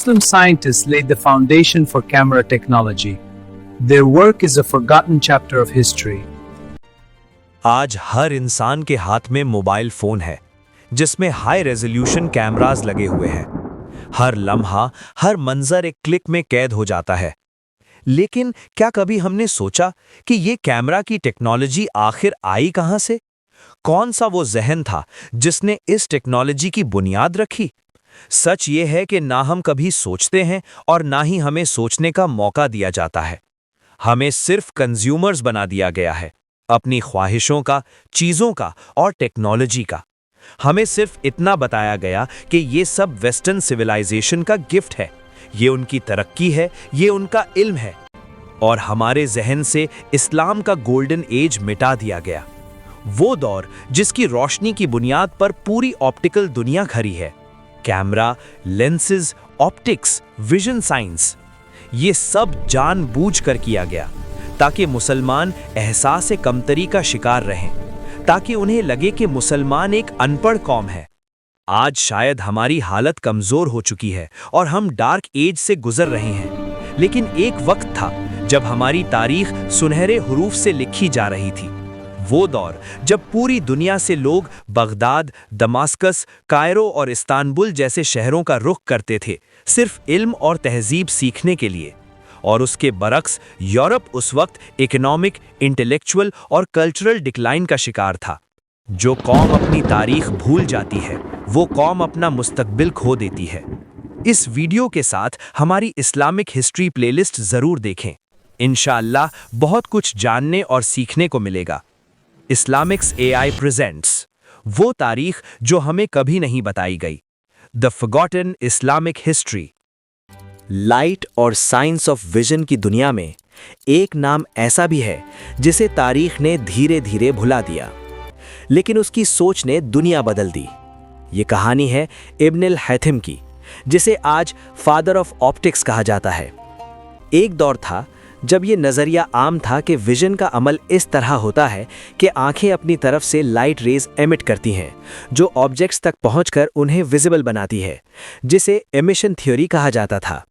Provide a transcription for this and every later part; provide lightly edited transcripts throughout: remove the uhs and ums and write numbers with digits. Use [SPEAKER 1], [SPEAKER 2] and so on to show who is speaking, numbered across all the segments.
[SPEAKER 1] Muslim scientists laid the foundation for camera technology. Their work is a forgotten chapter of history.
[SPEAKER 2] आज हर इंसान के हाथ में mobile phone है जिसमें हाई रेजोल्यूशन कैमरास लगे हुए हैं। हर लम्हा, हर मंजर एक क्लिक में कैद हो जाता है। लेकिन क्या कभी हमने सोचा कि ये कैमरा की टेक्नोलॉजी आखिर आई कहां से? कौन सा वो जहन था जिसने इस टेक्नोलॉजी की बुनियाद रखी? सच ये है कि ना हम कभी सोचते हैं और ना ही हमें सोचने का मौका दिया जाता है। हमें सिर्फ कंज्यूमर्स बना दिया गया है, अपनी ख्वाहिशों का, चीज़ों का और टेक्नोलॉजी का। हमें सिर्फ इतना बताया गया कि ये सब वेस्टर्न सिविलाइजेशन का गिफ्ट है, ये उनकी तरक्की है, ये उनका इल्म है। और हमारे जहन से इस्लाम का गोल्डन एज मिटा दिया गया, वो दौर जिसकी रोशनी की बुनियाद पर पूरी ऑप्टिकल दुनिया खड़ी है। Camera, lenses, optics, vision science, ये सब जानबूझकर किया गया ताकि मुसलमान एहसास कमतरी का शिकार रहें, ताकि उन्हें लगे कि मुसलमान एक अनपढ़ कौम है। आज शायद हमारी हालत कमजोर हो चुकी है और हम डार्क एज से गुजर रहे हैं, लेकिन एक वक्त था जब हमारी तारीख सुनहरे हुरूफ से लिखी जा रही थी। वो दौर जब पूरी दुनिया से लोग बगदाद, दमास्कस, कायरो और इस्तांबुल जैसे शहरों का रुख करते थे सिर्फ इल्म और तहजीब सीखने के लिए। और उसके बरक्स यूरोप उस वक्त इकोनॉमिक, इंटेलेक्चुअल और कल्चरल डिक्लाइन का शिकार था। जो कौम अपनी तारीख भूल जाती है, वो कौम अपना मुस्तकबिल खो देती है। इस वीडियो के साथ हमारी इस्लामिक हिस्ट्री प्लेलिस्ट जरूर देखें। इंशाअल्लाह बहुत कुछ जानने और सीखने को मिलेगा। इस्लामिक्स AI प्रेजेंट्स वो तारीख जो हमें कभी नहीं बताई गई, the forgotten Islamic history. Light और साइंस ऑफ विजन की दुनिया में एक नाम ऐसा भी है जिसे तारीख ने धीरे धीरे भुला दिया, लेकिन उसकी सोच ने दुनिया बदल दी। ये कहानी है इब्न अल हैथम की, जिसे आज फादर ऑफ ऑप्टिक्स कहा जाता है। एक दौर था जब ये नज़रिया आम था कि विजन का अमल इस तरह होता है कि आंखें अपनी तरफ से लाइट रेज एमिट करती हैं जो ऑब्जेक्ट्स तक पहुंचकर उन्हें विजिबल बनाती है, जिसे एमिशन थ्योरी कहा जाता था।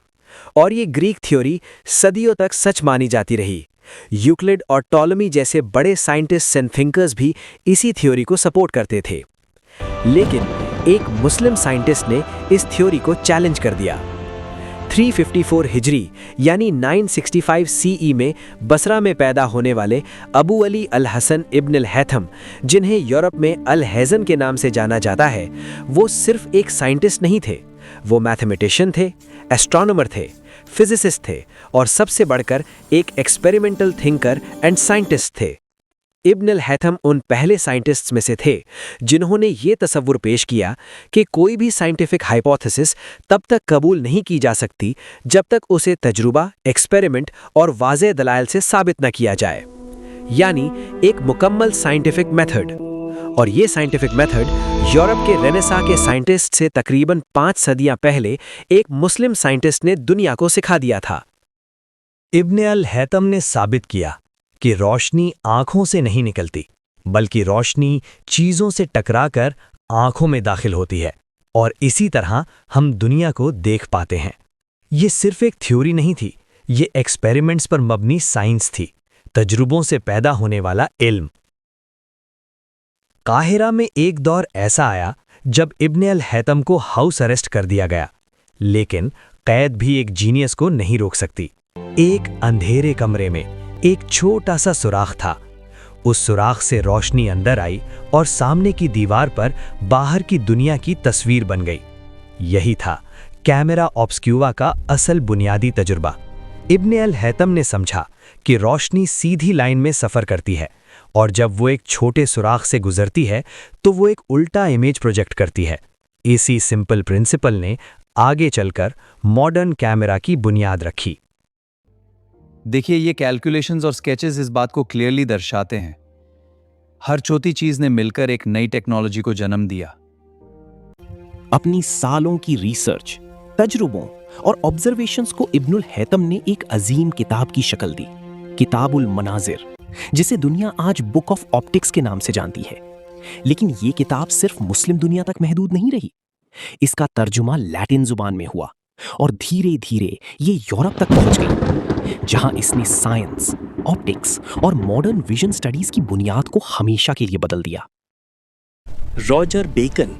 [SPEAKER 2] और ये ग्रीक थ्योरी सदियों तक सच मानी जाती रही। यूक्लिड और टॉलमी जैसे बड़े साइंटिस्ट्स एंड थिंकर्स भी इसी थ्योरी को सपोर्ट करते थे। लेकिन एक मुस्लिम साइंटिस्ट ने इस थ्योरी को चैलेंज कर दिया। 354 हिजरी यानी 965 CE में बसरा में पैदा होने वाले अबू अली अल हसन इब्न अल हैथम, जिन्हें यूरोप में अल हैज़न के नाम से जाना जाता है, वो सिर्फ एक साइंटिस्ट नहीं थे, वो मैथमेटिशियन थे, एस्ट्रोनॉमर थे, फिजिसिस्ट थे और सबसे बढ़कर एक एक्सपेरिमेंटल थिंकर एंड साइंटिस्ट थे। इब्न अल हैथम उन पहले साइंटिस्ट्स में से थे जिन्होंने ये तसव्वुर पेश किया कि कोई भी साइंटिफिक हाइपोथेसिस तब तक कबूल नहीं की जा सकती जब तक उसे तजुर्बा, एक्सपेरिमेंट और वाज़ेह दलाइल से साबित न किया जाए, यानी एक मुकम्मल साइंटिफिक मेथड। और ये साइंटिफिक मेथड यूरोप के रेनेसां के साइंटिस्ट से तकरीबन 5 सदियां पहले एक मुस्लिम साइंटिस्ट ने दुनिया को सिखा दिया था। इब्न अल हैथम ने साबित किया कि रोशनी आंखों से नहीं निकलती, बल्कि रोशनी चीजों से टकराकर आंखों में दाखिल होती है और इसी तरह हम दुनिया को देख पाते हैं। ये सिर्फ एक थ्योरी नहीं थी, ये एक्सपेरिमेंट्स पर मबनी साइंस थी, तजुर्बों से पैदा होने वाला इल्म। काहिरा में एक दौर ऐसा आया जब इब्न अल हैथम को हाउस अरेस्ट कर दिया गया, लेकिन कैद भी एक जीनियस को नहीं रोक सकती। एक अंधेरे कमरे में एक छोटा सा सुराख था। उस सुराख से रोशनी अंदर आई और सामने की दीवार पर बाहर की दुनिया की तस्वीर बन गई। यही था कैमरा ऑब्स्क्यूरा का असल बुनियादी तजुर्बा। इब्न अल हैथम ने समझा कि रोशनी सीधी लाइन में सफ़र करती है और जब वो एक छोटे सुराख से गुजरती है तो वो एक उल्टा इमेज प्रोजेक्ट करती है। इसी सिंपल प्रिंसिपल ने आगे चलकर मॉडर्न कैमरा की बुनियाद रखी।
[SPEAKER 3] देखिए, ये कैलकुलेशंस और स्केचेस इस बात को क्लियरली दर्शाते हैं। हर छोटी चीज ने मिलकर एक नई टेक्नोलॉजी को जन्म दिया।
[SPEAKER 4] अपनी सालों की रिसर्च, तजुर्बों और ऑब्जर्वेशंस को इब्नुल हैथम ने एक अजीम किताब की शक्ल दी, किताबुल मनाजिर, जिसे दुनिया आज बुक ऑफ ऑप्टिक्स के नाम से जानती है। लेकिन ये किताब सिर्फ मुस्लिम दुनिया तक महदूद नहीं रही। इसका तर्जुमा लैटिन जुबान में हुआ और धीरे धीरे ये यूरोप तक पहुंच गई, जहां इसने साइंस, ऑप्टिक्स और मॉडर्न विजन स्टडीज की बुनियाद को हमेशा के लिए बदल दिया। रॉजर बेकन,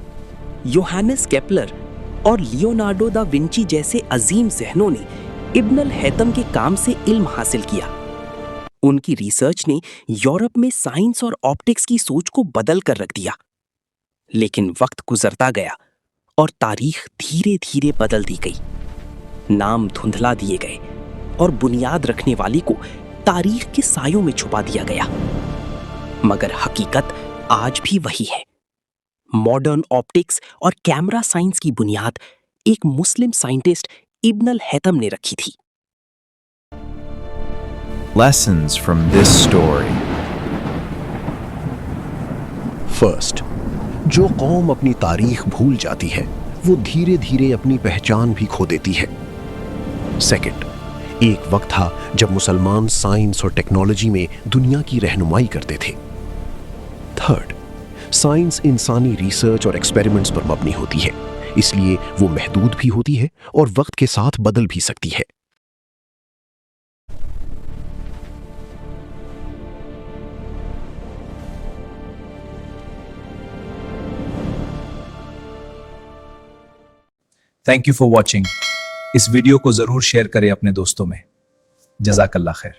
[SPEAKER 4] योहानिस केपलर और लियोनार्डो दा विंची जैसे अजीम ज़हनों ने इब्न अल हैतम के काम से इल्म हासिल किया। उनकी रिसर्च ने यूरोप में साइंस और ऑप्टिक्स की सोच को बदल कर रख दिया। लेकिन वक्त गुजरता गया और तारीख धीरे धीरे बदल दी गई, नाम धुंधला दिए गए और बुनियाद रखने वाले को तारीख के सायों में छुपा दिया गया। मगर हकीकत आज भी वही है। मॉडर्न ऑप्टिक्स और कैमरा साइंस की बुनियाद एक मुस्लिम साइंटिस्ट इब्न अल हैतम ने रखी थी।
[SPEAKER 5] Lessons from this story.
[SPEAKER 6] First, जो कौम अपनी तारीख भूल जाती है वो धीरे धीरे अपनी पहचान भी खो देती है। सेकंड, एक वक्त था जब मुसलमान साइंस और टेक्नोलॉजी में दुनिया की रहनुमाई करते थे। थर्ड, साइंस इंसानी रिसर्च और एक्सपेरिमेंट्स पर मबनी होती है, इसलिए वो महदूद भी होती है और वक्त के साथ बदल भी सकती है।
[SPEAKER 1] Thank you for watching. इस वीडियो को जरूर शेयर करें अपने दोस्तों में। जज़ाकल्लाह खैर।